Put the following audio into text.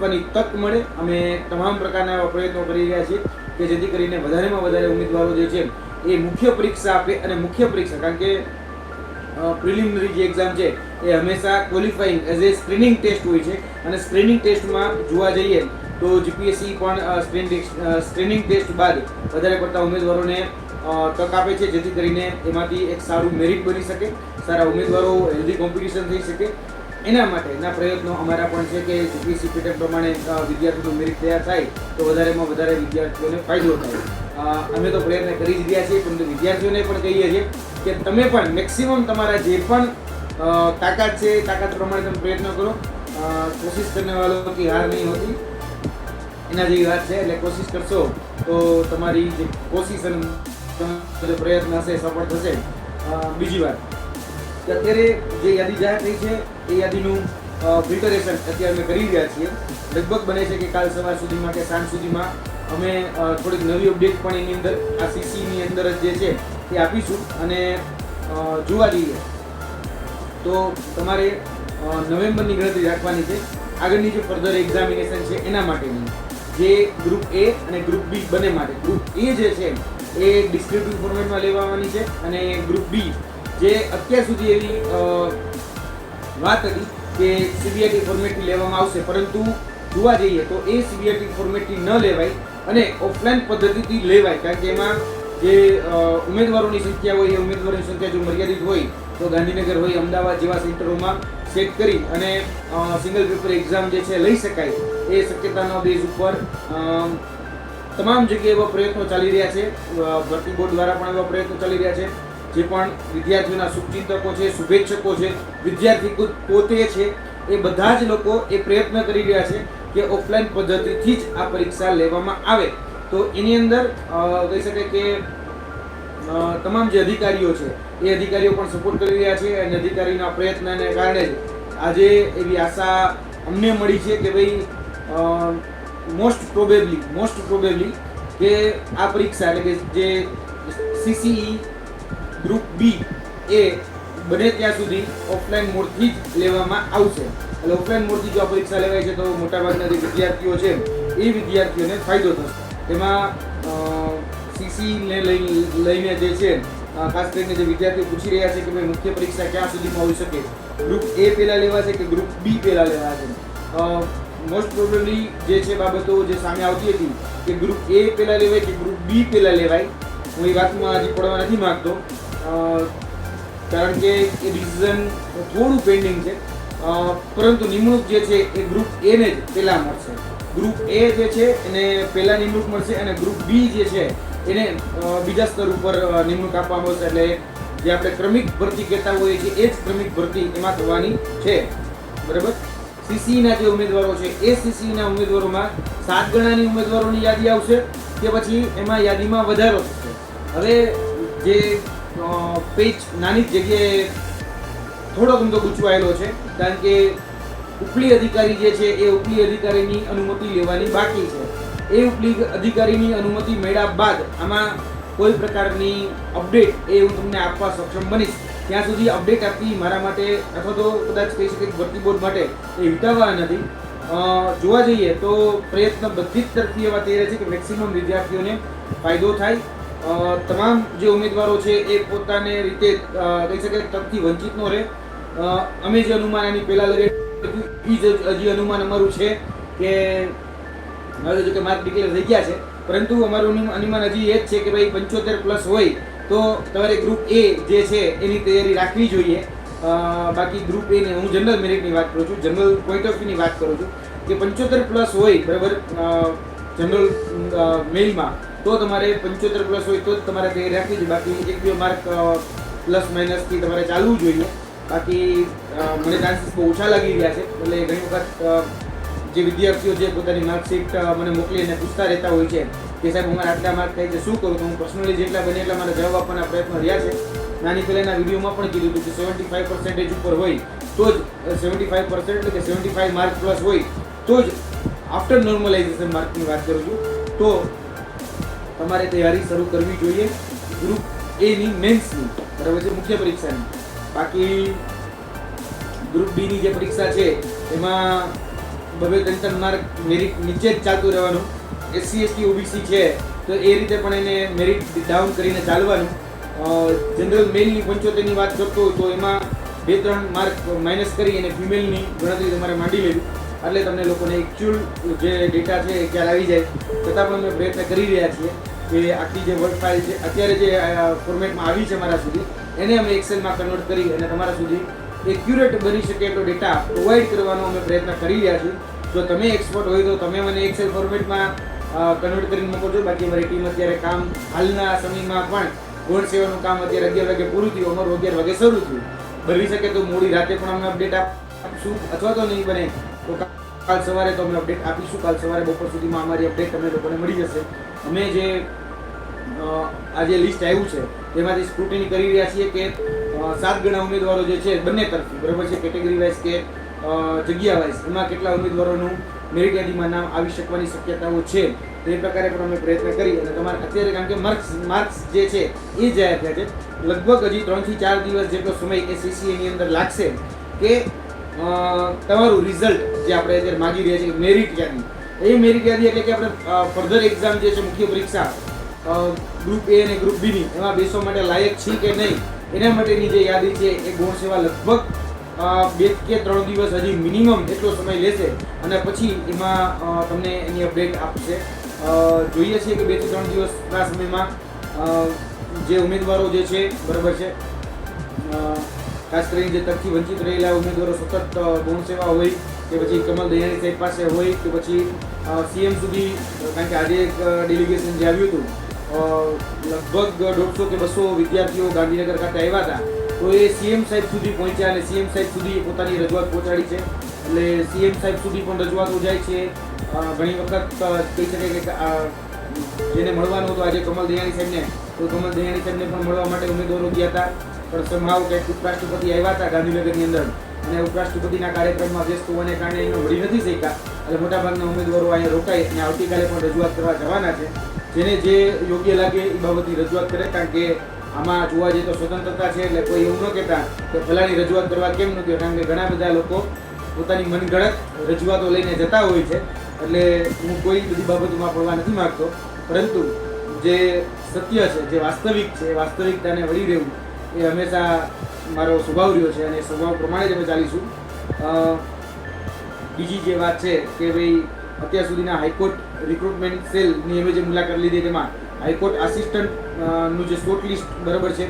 તક મળે. અમે તમામ પ્રકારના એવા પ્રયત્નો કરી રહ્યા છીએ કે જેથી કરીને વધારેમાં વધારે ઉમેદવારો જે છે એ મુખ્ય પરીક્ષા આપે. અને મુખ્ય પરીક્ષા કારણ કે પ્રિલિમિનરી જે એક્ઝામ છે એ હંમેશા qualifying as a screening test હોય છે. અને સ્ક્રીનિંગ ટેસ્ટમાં જોવા જઈએ તો જીપીએસસી પણ સ્ક્રીનિંગ ટેસ્ટ બાદ વધારે પડતા ઉમેદવારોને તક આપે છે, જેથી કરીને એમાંથી એક સારું મેરિટ બની શકે, સારા ઉમેદવારો, હેલ્ધી કોમ્પિટિશન થઈ શકે. એના માટેના પ્રયત્નો અમારા પણ છે કે જીપીએસસી પેટર્ન પ્રમાણે વિદ્યાર્થીનું મેરિટ તૈયાર થાય તો વધારેમાં વધારે વિદ્યાર્થીઓને ફાયદો થાય. અમે તો પ્રયત્ન કરી જ રહ્યા છીએ, પરંતુ વિદ્યાર્થીઓને પણ કહીએ છીએ કે તમે પણ મેક્સિમમ તમારા જે પણ તાકાત છે તાકાત પ્રમાણે તમે પ્રયત્ન કરો. કોશિશ કરને વાળો की हार नहीं होती, એના જેવી વાત છે. એટલે કોશિશ કરશો તો તમારી જે કોશિશ અને પ્રયત્ન હશે સફળ થશે. બીજી વાત કે અત્યારે જે યાદી જાહેર થઈ છે એ યાદીનું પ્રિપેરેશન અત્યારે અમે કરી રહ્યા છીએ. લગભગ બને છે કે કાલ સવાર સુધીમાં કે સાંજ સુધીમાં અમે થોડીક નવી અપડેટ પણ એની અંદર આ સીસીની અંદર જ જે છે એ આપીશું. અને જોવા જઈએ તો તમારે નવેમ્બરની ગણતરી રાખવાની છે. આગળની જે ફર્ધર એક્ઝામિનેશન છે એના માટેની જે ગ્રુપ એ અને ગ્રુપ બી બંને માટે. ગ્રુપ એ જે છે એ ડિસ્ક્રિપ્ટિવ ફોર્મેટમાં લેવાની છે, અને ગ્રુપ બી જે અત્યાર સુધી એવી વાત હતી કે સીબીઆઈટી ફોર્મેટથી લેવામાં આવશે, પરંતુ જોવા જઈએ તો એ સીબીઆઈટી ફોર્મેટથી ન લેવાય અને ઓફલાઈન પદ્ધતિથી લેવાય. કારણ કે એમાં જે ઉમેદવારોની સંખ્યા હોય એ ઉમેદવારોની સંખ્યા જો મર્યાદિત હોય તો ગાંધીનગર હોય, અમદાવાદ જેવા સેન્ટરોમાં સેટ કરી અને સિંગલ પેપર એક્ઝામ જે છે લઈ શકાય એ શક્યતાના બેઝ ઉપર તમામ જગ્યાએ એવા પ્રયત્નો ચાલી રહ્યા છે. ભરતી બોર્ડ દ્વારા પણ એવા પ્રયત્નો ચાલી રહ્યા છે. જે પણ વિદ્યાર્થીઓના શુભચિંતકો છે, શુભેચ્છકો છે, વિદ્યાર્થી પોતે છે, એ બધા જ લોકો એ પ્રયત્ન કરી રહ્યા છે કે ઓફલાઈન પદ્ધતિથી જ આ પરીક્ષા લેવામાં આવે. તો એની અંદર કહી શકાય કે તમામ જે અધિકારીઓ છે એ અધિકારીઓ પણ સપોર્ટ કરી રહ્યા છે. અને અધિકારીના પ્રયત્નને કારણે જ આજે એવી આશા અમને મળી છે કે ભાઈ મોસ્ટ પ્રોબેબલી કે આ પરીક્ષા એટલે કે જે સીસીઈ ગ્રુપ બી એ બને ત્યાં સુધી ઓફલાઈન મોડથી જ લેવામાં આવશે. એટલે ઓફલાઈન મોડથી જો આ પરીક્ષા લેવાય છે તો મોટાભાગના જે વિદ્યાર્થીઓ છે એ વિદ્યાર્થીઓને ફાયદો થશે. એમાં સીસીને લઈને જે છે ખાસ કરીને જે વિદ્યાર્થીઓ પૂછી રહ્યા છે કે ભાઈ મુખ્ય પરીક્ષા ક્યાં સુધીમાં હોઈ શકે, ગ્રુપ એ પહેલાં લેવાશે કે ગ્રુપ બી પહેલાં લેવાશે. મોસ્ટ પ્રોબેબલી જે છે બાબતો જે સામે આવતી હતી કે ગ્રુપ એ પહેલાં લેવાય કે ગ્રુપ બી પહેલાં લેવાય, હું એ વાતમાં હજી પડવા નથી માગતો, કારણ કે એ ડિસિઝન થોડું પેન્ડિંગ છે. પરંતુ નિમણૂક જે છે એ ગ્રુપ એને જ પહેલાં મળશે. ગ્રુપ એ જે છે એને પહેલાં નિમણૂક મળશે અને ગ્રુપ બી જે છે એને બીજા સ્તર ઉપર નિમણૂક આપવામાં આવશે. એટલે જે આપણે ક્રમિક ભરતી કહેતા હોઈએ છીએ એ જ ક્રમિક ભરતી એમાં થવાની છે. બરાબર. સીસીના જે ઉમેદવારો છે એ સીસીના ઉમેદવારોમાં 7 ગણાની ઉમેદવારોની યાદી આવશે કે પછી એમાં યાદીમાં વધારો થશે. હવે જે પેજ નાની જગ્યાએ થોડો ગમતો ગૂંચવાયેલો છે, કારણ કે ઉપલી અધિકારી જે છે એ ઉપલી અધિકારીની અનુમતિ લેવાની બાકી છે. એ ઉપલી અધિકારીની અનુમતિ મળ્યા બાદ આમાં કોઈ પ્રકારની અપડેટ એ હું તમને આપવા સક્ષમ બનીશ. ત્યાં સુધી અપડેટ આપવી મારા માટે અથવા તો કદાચ કહી શકીએ ભરતી બોર્ડ માટે એ વિતાવવા નથી. જોવા જઈએ તો પ્રયત્ન બધી જ તરફથી એવા થઈ રહ્યા છે કે મેક્સિમમ વિદ્યાર્થીઓને ફાયદો થાય. તમામ જે ઉમેદવારો છે એ પોતાને રીતે કહી શકાય તકથી વંચિત ન રહે. અમે જે અનુમાન આની પહેલાં લગાવ્યું એ જ હજી અનુમાન અમારું છે કે હવે જો કે માર્ક ડિક્લેર થઈ ગયા છે, પરંતુ અમારું અનુમાન હજી એ જ છે કે ભાઈ 75+ હોય તો તમારે ગ્રુપ એ જે છે એની તૈયારી રાખવી જોઈએ. બાકી ગ્રુપ એને હું જનરલ મેરિટની વાત કરું છું, જનરલ પોઈન્ટ ઓફ વ્યૂની વાત કરું છું કે 75+ હોય બરાબર જનરલ મેલમાં, તો તમારે 75+ હોય તો જ તમારે તૈયારી રાખવી જોઈએ. બાકી 1-2 માર્ક પ્લસ માઇનસથી તમારે ચાલવું જોઈએ. બાકી મને ચાન્સીસ બહુ ઓછા લાગી રહ્યા છે. એટલે ઘણી વખત જે વિદ્યાર્થીઓ જે પોતાની માર્કશીટ મને મોકલીને પૂછતા રહેતા હોય છે કે સાહેબ અમારે આટલા માર્ક થાય છે, શું કરું? તો હું પર્સનલી જેટલા બને એટલા મારા જવાબ આપવાના પ્રયત્નો રહ્યા છે. નાની પહેલાંના વિડીયોમાં પણ કીધું હતું કે 75% ઉપર હોય તો જ 75% એટલે કે 75 માર્ક પ્લસ હોય તો જ આફ્ટર નોર્મલાઇઝેશન માર્કની વાત કરું છું, તો તમારે તૈયારી શરૂ કરવી જોઈએ ગ્રુપ એની મેન્સની, બરાબર છે, મુખ્ય પરીક્ષાની. બાકી ગ્રુપ બીની જે પરીક્ષા છે એમાં બબે 3 માર્ક મેરિટ નીચે જ ચાલતું રહેવાનું. SC ST OBC છે તો એ રીતે પણ એને મેરિટ ડાઉન કરીને ચાલવાનું. જનરલ મેલની 75ની વાત કરતો હોય તો એમાં 2-3 માર્ક માઇનસ કરી અને ફિમેલની ગણતરી તમારે માંડી લેવી, એટલે તમને લોકોને એકચ્યુઅલ જે ડેટા છે એ ખ્યાલ આવી જાય. છતાં પણ અમે પ્રયત્ન કરી રહ્યા છીએ કે આખી જે વર્ક ફાઇલ છે અત્યારે જે ફોર્મેટમાં આવી છે મારા સુધી, એને અમે એક્સેલમાં કન્વર્ટ કરી અને તમારા સુધી એક્યુરેટ બની શકે એટલો ડેટા પ્રોવાઈડ કરવાનો અમે પ્રયત્ન કરી રહ્યા છીએ. જો તમે એક્સપર્ટ હોય તો તમે મને એક્સેલ ફોર્મેટમાં કન્વર્ટ કરીને મોકલો છો. બાકી અમારી ટીમ અત્યારે કામ હાલના સમયમાં પણ ગૌણ સેવાનું કામ અત્યારે 11 વાગે પૂરું થયું, અમારું 11 વાગે શરૂ થયું. બની શકે તો મોડી રાતે પણ અમે અપડેટ આપીશું, અથવા તો નહીં બને તો કાલ સવારે તો અમે અપડેટ આપીશું. કાલ સવારે બપોર સુધીમાં અમારી અપડેટ તમને લોકોને મળી જશે. અમે જે આ જે લિસ્ટ આવ્યું છે તેમાંથી સ્ક્રુટિની કરી રહ્યા છીએ કે 7 ગણા ઉમેદવારો જે છે બંને તરફથી, બરાબર છે, કેટેગરી વાઇઝ કે જગ્યા વાઇઝ, એમાં કેટલા ઉમેદવારોનું મેરિટ યાદીમાં નામ આવી શકવાની શક્યતાઓ છે તે પ્રકારે પણ અમે પ્રયત્ન કરી. અને તમારે અત્યારે કારણ કે માર્ક્સ જે છે એ જાહેર થયા છે, લગભગ હજી 3 થી 4 દિવસ જેટલો સમય એ CCA ની અંદર લાગશે કે તમારું રિઝલ્ટ જે આપણે અત્યારે માગી રહ્યા છીએ મેરિટ યાદી, એ મેરિટ યાદી એટલે કે આપણે ફર્ધર એક્ઝામ જે છે મુખ્ય પરીક્ષા ગ્રુપ A અને ગ્રુપ B ની એમાં બેસવા માટે લાયક છે કે નહીં એના માટેની જે યાદી છે એ ગૌણ સેવા લગભગ 2 કે 3 દિવસ હજી મિનિમમ એટલો સમય લેશે અને પછી એમાં તમને એની અપડેટ આપશે. જોઈએ છીએ કે 2 થી 3 દિવસના સમયમાં જે ઉમેદવારો જે છે, બરાબર છે, ખાસ કરીને જે તકથી વંચિત રહેલા ઉમેદવારો સતત ગૌણ સેવા હોય કે પછી કમલ દયાણી સાહેબ પાસે હોય કે પછી CM સુધી, કારણ કે આજે એક ડેલિગેશન જે આવ્યું હતું લગભગ 150 કે 200 વિદ્યાર્થીઓ ગાંધીનગર ખાતે આવ્યા હતા, તો એ CM સાહેબ સુધી પહોંચ્યા અને CM સાહેબ સુધી પોતાની રજૂઆત પહોંચાડી છે. એટલે CM સાહેબ સુધી પણ રજૂઆતો જાય છે. ઘણી વખત કહી શકાય કે જેને મળવાનું હતું આજે કમલ દયાણી સાહેબને, તો કમલ દયાણી સાહેબને પણ મળવા માટે ઉમેદવારો ગયા હતા, પણ સમહાવ કંઈક ઉપરાષ્ટ્રપતિ આવ્યા હતા ગાંધીનગરની અંદર અને ઉપરાષ્ટ્રપતિના કાર્યક્રમમાં વ્યસ્ત હોવાને કારણે એમને મળી નથી શક્યા. એટલે મોટાભાગના ઉમેદવારો અહીંયા રોકાઈ અને આવતીકાલે પણ રજૂઆત કરવા જવાના છે. જેને જે યોગ્ય લાગે એ બાબતની રજૂઆત કરે, કારણ કે આમાં જોવા જઈએ તો સ્વતંત્રતા છે, એટલે કોઈ એવું ન કહેતા કે ફલાની રજૂઆત કરવા કેમ નથી, કારણ કે ઘણા બધા લોકો પોતાની મનગણત રજૂઆતો લઈને જતા હોય છે. એટલે હું કોઈ બધી બાબતોમાં પડવા નથી માગતો, પરંતુ જે સત્ય છે, જે વાસ્તવિક છે, એ વાસ્તવિકતાને વળી રહેવું એ હંમેશા મારો સ્વભાવ રહ્યો છે અને સ્વભાવ પ્રમાણે જ અમે ચાલીશું. બીજી જે વાત છે કે ભાઈ અત્યાર સુધીના હાઈકોર્ટ રિક્રુટમેન્ટ સેલની અમે જે મુલાકાત લીધી તેમાં હાઈકોર્ટ આસિસ્ટન્ટનું જે શોર્ટ લિસ્ટ, બરાબર છે,